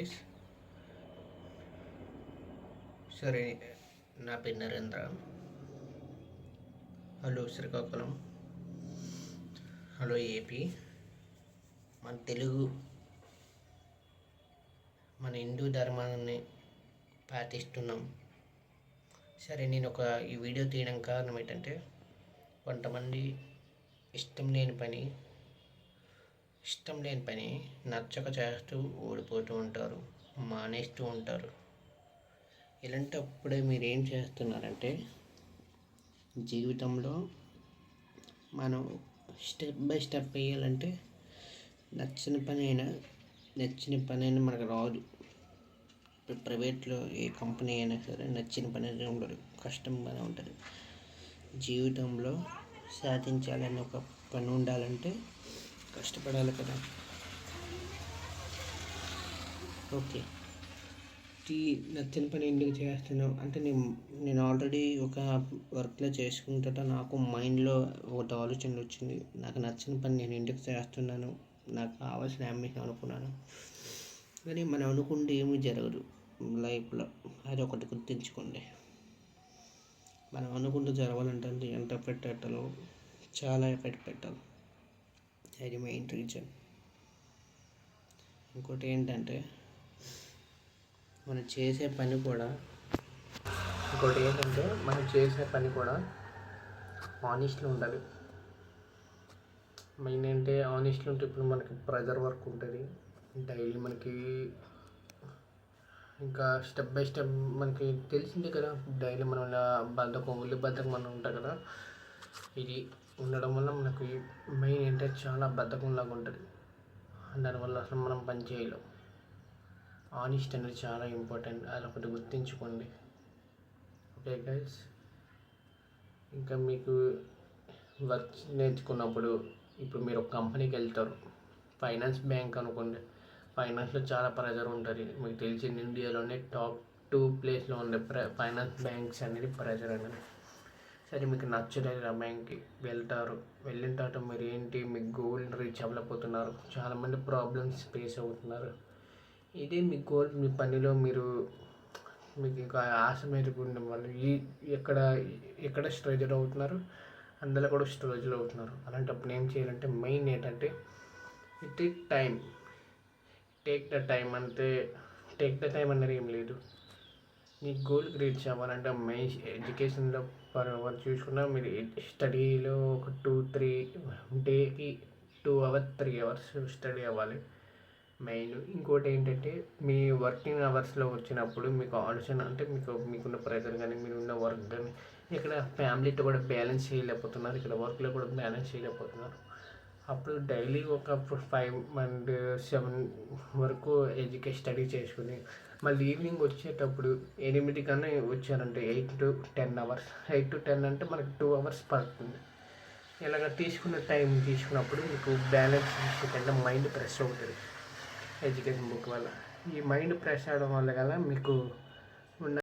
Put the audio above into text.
Guys. సరే, నా పేరు Narendra. Hello Srikakulam, hello AP. మన తెలుగు, మన హిందూ ధర్మాన్ని పాటిస్తున్నాం. సరే, నేను ఈ వీడియో తీయడం కారణం ఏంటంటే, కొంతమంది ఇష్టం లేని పని నచ్చక చేస్తూ ఓడిపోతూ ఉంటారు, మానేస్తూ ఉంటారు. ఇలాంటప్పుడే మీరు ఏం చేస్తున్నారంటే, జీవితంలో మనం స్టెప్ బై స్టెప్ వేయాలంటే నచ్చిన పని అయినా మనకు రాదు. ఇప్పుడు ప్రైవేట్లో ఏ కంపెనీ అయినా సరే నచ్చిన పని అనేది ఉండదు, కష్టంగానే ఉంటుంది. జీవితంలో సాధించాలని ఒక పని ఉండాలంటే కష్టపడాలి కదా. ఓకే, నచ్చిన పని ఎందుకు చేస్తున్నావు అంటే, నేను ఆల్రెడీ ఒక వర్క్లో చేసుకుంటా నాకు మైండ్లో ఒకటి ఆలోచన వచ్చింది. నాకు నచ్చిన పని నేను ఎందుకు చేస్తున్నాను, నాకు కావాల్సిన అంబిషన్ అనుకున్నాను. కానీ మనం అనుకుంటే ఏమీ జరగదు లైఫ్లో. అది ఒకటి గుర్తుంచుకోండి. మనం అనుకుంటూ జరగాలంటే ఎంత ఎఫర్ట్ పెట్టాలో చాలా ఎఫర్ట్ పెట్టాలి. అది మెయిన్ రీజన్. ఇంకోటి ఏంటంటే, మనం చేసే పని కూడా ఆనెస్ట్లో ఉండాలి. మెయిన్ అంటే ఆనెస్ట్లో ఉంటే ఇప్పుడు మనకి ప్రెజర్ వర్క్ ఉంటుంది డైలీ. మనకి ఇంకా స్టెప్ బై స్టెప్ మనకి తెలిసిందే కదా. డైలీ మనం ఒళ్ళు బద్ధకం మనం ఉంటాం కదా. ఇది ఉండడం వల్ల మనకి మెయిన్ ఏంటంటే చాలా బద్ధకంలాగా ఉంటుంది. దానివల్ల అసలు మనం పని చేయలేం. ఆనెస్ట్ అనేది చాలా ఇంపార్టెంట్, అది ఒకటి గుర్తుంచుకోండి. Okay guys. ఇంకా మీకు వర్క్ నేర్చుకున్నప్పుడు, ఇప్పుడు మీరు ఒక కంపెనీకి వెళ్తారు, ఫైనాన్స్ బ్యాంక్ అనుకోండి. ఫైనాన్స్లో చాలా ప్రెజర్ ఉంటుంది. మీకు తెలిసింది, ఇండియాలోనే టాప్ 2 ప్లేస్లో ఉండే ఫైనాన్స్ బ్యాంక్స్ అనేది ప్రెజర్ అనేది. సరే, మీకు నచ్చలేదు ఆ బ్యాంక్కి వెళ్తారు. వెళ్ళిన తర్వాత మీరు మీ గోల్ రీచ్ అవ్వలేకపోతున్నారు. చాలామంది ప్రాబ్లమ్స్ ఫేస్ అవుతున్నారు. ఇదే మీ గోల్, మీ పనిలో మీకు ఇంకా ఆశ మేరకుండడం వల్ల ఎక్కడ స్ట్రగుల్ అవుతున్నారు, అందులో కూడా స్ట్రగుల్ అవుతున్నారు. అలాంటప్పుడు ఏం చేయాలంటే, మెయిన్ ఏంటంటే టేక్ ద టైం అనేది ఏం లేదు. నీ గోల్కి రీచ్ అవ్వాలంటే మెయిన్ ఎడ్యుకేషన్లో చూసుకున్నా, మీరు స్టడీలో ఒక 2-3 డేకి 2 hours 3 hours స్టడీ అవ్వాలి మెయిన్. ఇంకోటి ఏంటంటే, మీ వర్కింగ్ అవర్స్లో వచ్చినప్పుడు మీకు ఆలోచన అంటే మీకున్న ప్రెజర్ కానీ, మీరున్న వర్క్ కానీ, ఇక్కడ ఫ్యామిలీతో కూడా బ్యాలెన్స్ చేయలేకపోతున్నారు, ఇక్కడ వర్క్లో కూడా బ్యాలెన్స్ చేయలేకపోతున్నారు. అప్పుడు డైలీ ఒక 5 and 7 వరకు స్టడీ చేసుకుని, మళ్ళీ ఈవినింగ్ వచ్చేటప్పుడు 8 కన్నా వచ్చారంటే 8 to 10 hours. 8 to 10 అంటే మనకి 2 hours పడుతుంది. ఇలాగ తీసుకున్నప్పుడు మీకు బ్యాలెన్స్ అంటే మైండ్ ఫ్రెష్ అవుతుంది ఎడ్యుకేషన్ బుక్ వల్ల. ఈ మైండ్ ఫ్రెష్ అవడం వల్ల కదా మీకు ఉన్న